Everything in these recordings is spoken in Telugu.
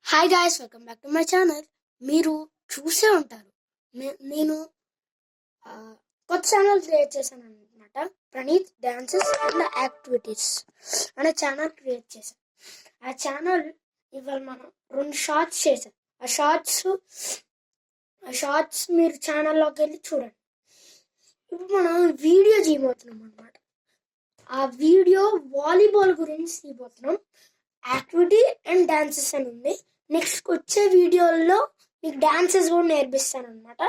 Hi guys, welcome back to my channel. మీరు చూసే ఉంటారు, నేను కొత్త ఛానల్ క్రియేట్ చేశాను అనమాట. ప్రణీత్ డాన్సెస్ అండ్ యాక్టివిటీస్ అనే ఛానల్ క్రియేట్ చేశాను. ఆ ఛానల్ ఇవాళ మనం 2 షార్ట్స్ చేశాం. ఆ షార్ట్స్ మీరు ఛానల్లోకి వెళ్ళి చూడండి. ఇప్పుడు మనం వీడియో చేయబోతున్నాం అనమాట. ఆ వీడియో వాలీబాల్ గురించి తీయబోతున్నాం. యాక్టివిటీ అండ్ డాన్సెస్ అని ఉంది. నెక్స్ట్ వచ్చే వీడియోల్లో మీకు డాన్సెస్ కూడా నేర్పిస్తాను అనమాట.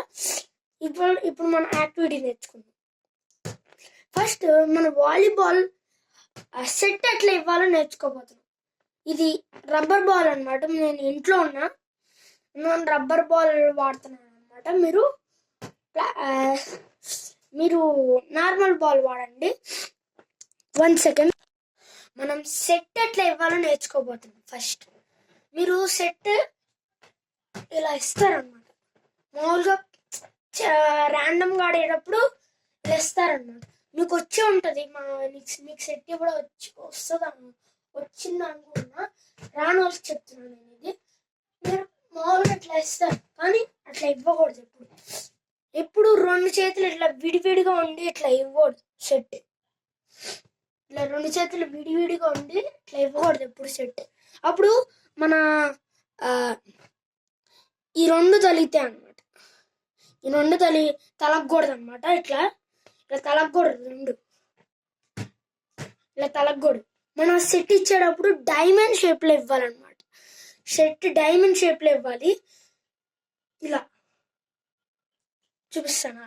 ఇప్పుడు మనం యాక్టివిటీ నేర్చుకుందాం. ఫస్ట్ మన వాలీబాల్ సెట్ ఎట్లా ఇవ్వాలో నేర్చుకోబోతున్నాం. ఇది రబ్బర్ బాల్ అనమాట. నేను ఇంట్లో నేను రబ్బర్ బాల్ వాడుతున్నాను అనమాట. మీరు నార్మల్ బాల్ వాడండి. 1 సెకండ్. మనం సెట్ ఎట్లా ఇవ్వాలో నేర్చుకోబోతున్నాం. ఫస్ట్ మీరు సెట్ ఇలా ఇస్తారనమాట. మామూలుగా ర్యాండమ్గా ఆడేటప్పుడు ఇలా ఇస్తారనమాట. మీకు వచ్చే ఉంటుంది. మీకు సెట్ ఇవ్వడం వస్తుంది వచ్చింది అనుకున్నా. రాని వాళ్ళకి చెప్తున్నాను నేను. ఇది మీరు మామూలుగా ఇట్లా ఇస్తారు, కానీ అట్లా ఇవ్వకూడదు. ఎప్పుడు 2 చేతులు ఇట్లా విడివిడిగా ఉండి ఇట్లా ఇవ్వకూడదు. సెట్ ఇట్లా 2 చేతులు విడివిడిగా ఉండి ఇట్లా ఇవ్వకూడదు ఎప్పుడు సెట్. అప్పుడు మన ఈ 2 తలిగితే అనమాట. ఈ 2 తలగకూడదు అనమాట. ఇట్లా తలగకూడదు. 2 ఇలా తలగకూడదు. మనం సెట్ ఇచ్చేటప్పుడు డైమండ్ షేప్లో ఇవ్వాలన్నమాట. సెట్ డైమండ్ షేప్లో ఇవ్వాలి. ఇలా చూపిస్తాను.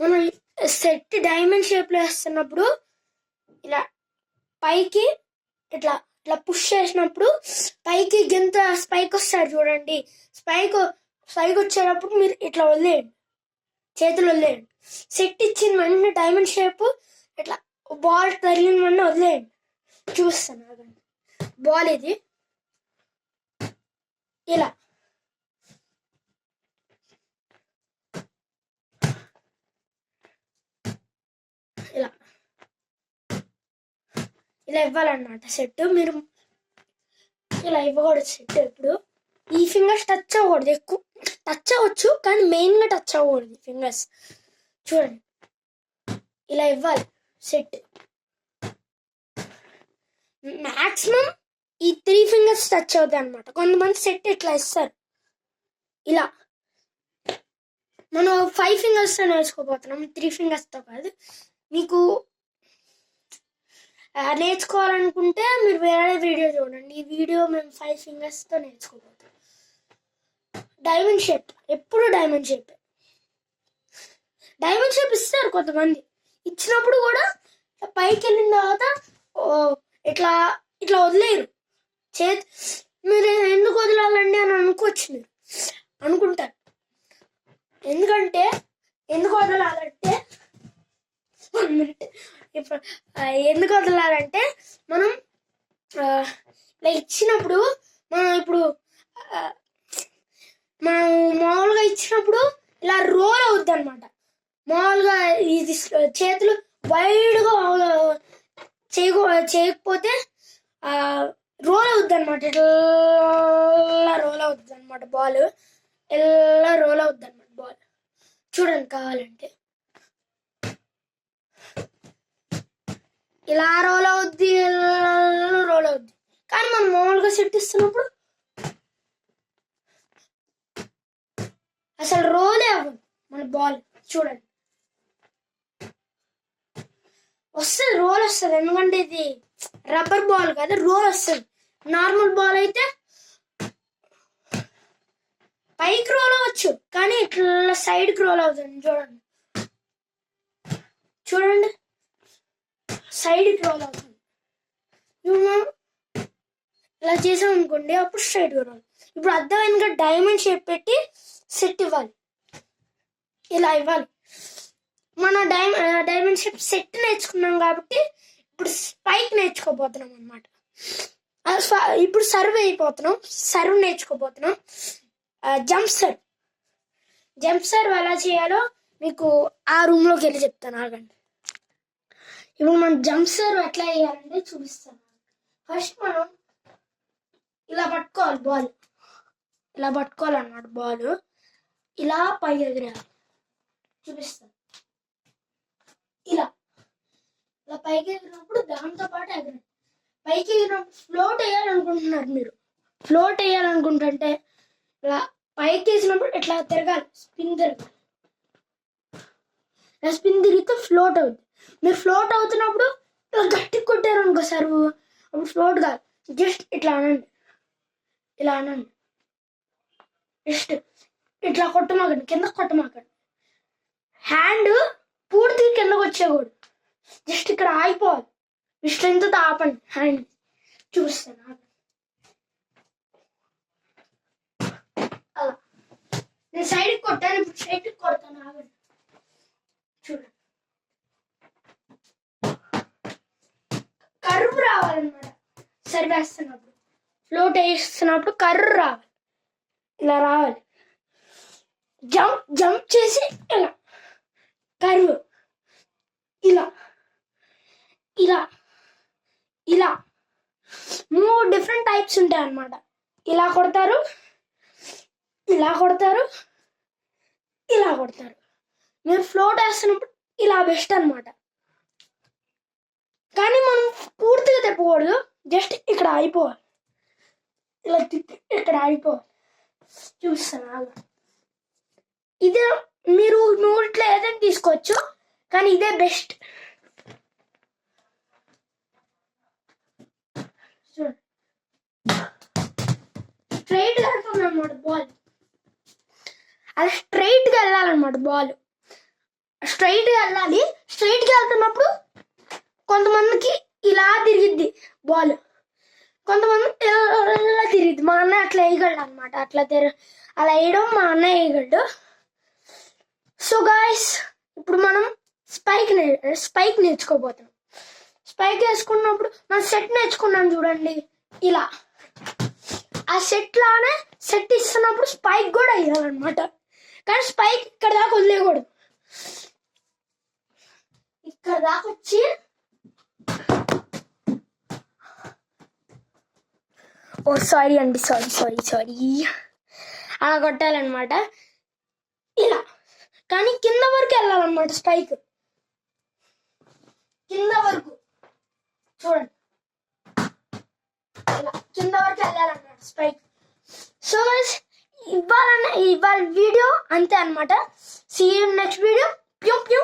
మనం సెట్ డైమండ్ షేప్లో వేస్తున్నప్పుడు ఇలా పైకి ఇట్లా పుష్ చేసినప్పుడు పైకి గింత స్పైక్ వస్తాడు చూడండి. స్పైక్ వచ్చేటప్పుడు మీరు ఇట్లా వదిలేయండి, చేతులు వదిలేయండి. సెట్ ఇచ్చిన వెంటనే డైమండ్ షేప్ ఇట్లా బాల్ తగిలిన వెంటనే వదిలేయండి. చూస్తాను ఆగండి. బాల్ ఇది ఇలా ఇలా ఇవ్వాలన్నమాట సెట్. మీరు ఇలా ఇవ్వకూడదు సెట్. ఇప్పుడు ఈ ఫింగర్స్ టచ్ అవ్వకూడదు. ఎక్కువ టచ్ అవ్వచ్చు, కానీ మెయిన్గా టచ్ అవ్వకూడదు ఫింగర్స్. చూడండి, ఇలా ఇవ్వాలి సెట్. మ్యాక్సిమం ఈ 3 ఫింగర్స్ టచ్ అవుతాయి అనమాట. కొంతమంది సెట్ ఇట్లా ఇస్తారు. ఇలా మనం 5 ఫింగర్స్తో నేర్చుకోబోతున్నాం, 3 ఫింగర్స్తో కాదు. మీకు నేర్చుకోవాలనుకుంటే మీరు వేరే వీడియో చూడండి. ఈ వీడియో మేము 5 ఫింగర్స్తో నేర్చుకోబోతాం. డైమండ్ షేప్, ఎప్పుడు డైమండ్ షేప్ ఇస్తారు కొంతమంది. ఇచ్చినప్పుడు కూడా పైకి వెళ్ళిన తర్వాత ఇట్లా వదిలేరు. మీరు ఎందుకు వదలాలండి అని అనుకోవచ్చు. మీరు అనుకుంటారు. ఎందుకు వదలాలంటే 1 మినిట్. ఇప్పుడు ఎందుకు వదలాలంటే మనం ఇలా ఇచ్చినప్పుడు మనం మామూలుగా ఇచ్చినప్పుడు ఇలా రోల్ అవుద్ది అనమాట. మామూలుగా ఇది చేతులు వైడ్గా చేయకపోతే రోల్ అవుద్ది అనమాట. ఇట్లా రోల్ అవుద్ది అనమాట బాల్. ఇలా రోల్ అవుద్ది అనమాట బాల్. చూడండి కావాలంటే ఇలా రోల్ అవుద్ది, కానీ మనం మామూలుగా సెట్ ఇస్తున్నప్పుడు అసలు రోలే అవ్వదు మన బాల్. చూడండి, వస్తుంది, రోల్ వస్తుంది. ఎందుకంటే ఇది రబ్బర్ బాల్ కదా, రోల్ వస్తుంది. నార్మల్ బాల్ అయితే పైకి రోల్ అవ్వచ్చు, కానీ ఇట్లా సైడ్కి రోల్ అవుతుంది. చూడండి సైడ్కి రోల్ అవుతుంది. ఇలా చేసాం అనుకోండి, అప్పుడు స్ట్రైట్ రోల్. ఇప్పుడు అర్థమైనగా డైమండ్ షేప్ పెట్టి సెట్ ఇవ్వాలి. ఇలా ఇవ్వాలి. మన డైమండ్ షేప్ సెట్ నేర్చుకున్నాం కాబట్టి ఇప్పుడు స్పైక్ నేర్చుకోబోతున్నాం అనమాట. ఇప్పుడు సర్వ్ నేర్చుకోబోతున్నాం. జంప్ సర్వ్ ఎలా చేయాలో మీకు ఆ రూమ్లోకి వెళ్ళి చెప్తాను. ఆగండి. ఇప్పుడు మనం జంప్ సర్వ్ ఎట్లా వేయాలంటే చూపిస్తాను. ఫస్ట్ మనం ఇలా పట్టుకోవాలి బాల్, ఇలా పట్టుకోవాలన్నమాట. బాల్ ఇలా పైకి ఎగిరేయాలి. చూపిస్తాను. ఇలా ఇలా పైకి ఎగిరినప్పుడు దాంతో పాటు ఎగరాలి. పైకి ఎగిరినప్పుడు ఫ్లోట్ వేయాలనుకుంటున్నారు మీరు. ఫ్లోట్ వేయాలనుకుంటుంటే ఇలా పైకి వేసినప్పుడు ఇట్లా తిరగాలి, స్పిన్ తిరగాలి. ఇలా స్పిన్ తిరిగితే ఫ్లోట్ అవుతుంది. మీరు ఫ్లోట్ అవుతున్నప్పుడు ఇలా గట్టిగా కొట్టారు అనుకో సర్వ్, అప్పుడు ఫ్లోట్ కాదు. జస్ట్ ఇట్లా అనండి, ఇలా అనండి. జస్ట్ ఇట్లా కొట్టమాకండి, కింద కొట్టమాకండి. హ్యాండ్ పూర్తిగా కిందకు వచ్చేకూడదు. జస్ట్ ఇక్కడ ఆగిపోవాలి. మీ స్ట్రెంగ్త్ ఆపండి. హ్యాండ్ చూపిస్తాను. అలా నేను సైడ్కి కొట్టాను, ఇప్పుడు సైడ్కి కొడతాను. ఆగండి, చూడండి. కర్వ్ రావాలన్నమాట. సరివేస్తున్నప్పుడు, ఫ్లోట్ వేస్తున్నప్పుడు కర్వ్ రావాలి. ఇలా రావాలి. జంప్ చేసి ఇలా కర్వ్, ఇలా ఇలా ఇలా 3 డిఫరెంట్ టైప్స్ ఉంటాయి అన్నమాట. ఇలా కొడతారు, ఇలా కొడతారు, ఇలా కొడతారు. మీరు ఫ్లోట్ వేస్తున్నప్పుడు ఇలా బెస్ట్ అన్నమాట. కానీ మనం పూర్తిగా తిప్పకూడదు. జస్ట్ ఇక్కడ అయిపోవాలి. ఇలా తిప్పి ఇక్కడ అయిపోవాలి. చూస్తాను. ఇదే మీరు ఇట్లా ఏదైనా తీసుకోవచ్చు, కానీ ఇదే బెస్ట్. చూడండి, స్ట్రైట్గా వెళ్తుంది అన్నమాట బాల్. అలా స్ట్రైట్గా వెళ్ళాలన్నమాట బాల్. స్ట్రైట్గా వెళ్ళాలి. స్ట్రైట్గా వెళ్తున్నప్పుడు కొంతమందికి ఇలా తిరిగిద్ది బాల్, కొంతమంది ఇలా తిరిగిద్ది. మా అన్నయ్య అట్లా వేయగలడు అనమాట. అలా వేయడం మా అన్నయ్య వేయగలడు. సో గాయస్, ఇప్పుడు మనం స్పైక్ నేర్చుకోబోతున్నాం. స్పైక్ వేసుకున్నప్పుడు మనం సెట్ నేర్చుకున్నాం చూడండి. ఇలా ఆ సెట్ ఇస్తున్నప్పుడు స్పైక్ కూడా వేయాలన్నమాట. కానీ స్పైక్ ఇక్కడ దాకా వదిలేయకూడదు. ఇక్కడ దాకా వచ్చి సారీ అండి, సారీ అలా కొట్టాలన్నమాట. ఇలా కానీ కింద వరకు వెళ్ళాలన్నమాట. స్పైక్ కింద వరకు చూడండి, ఇలా కింద వరకు వెళ్ళాలన్నమాట స్పైక్. సో గైస్, ఇవాళ వీడియో అంతే అన్నమాట. See you next video. ప్యూ ప్యూ.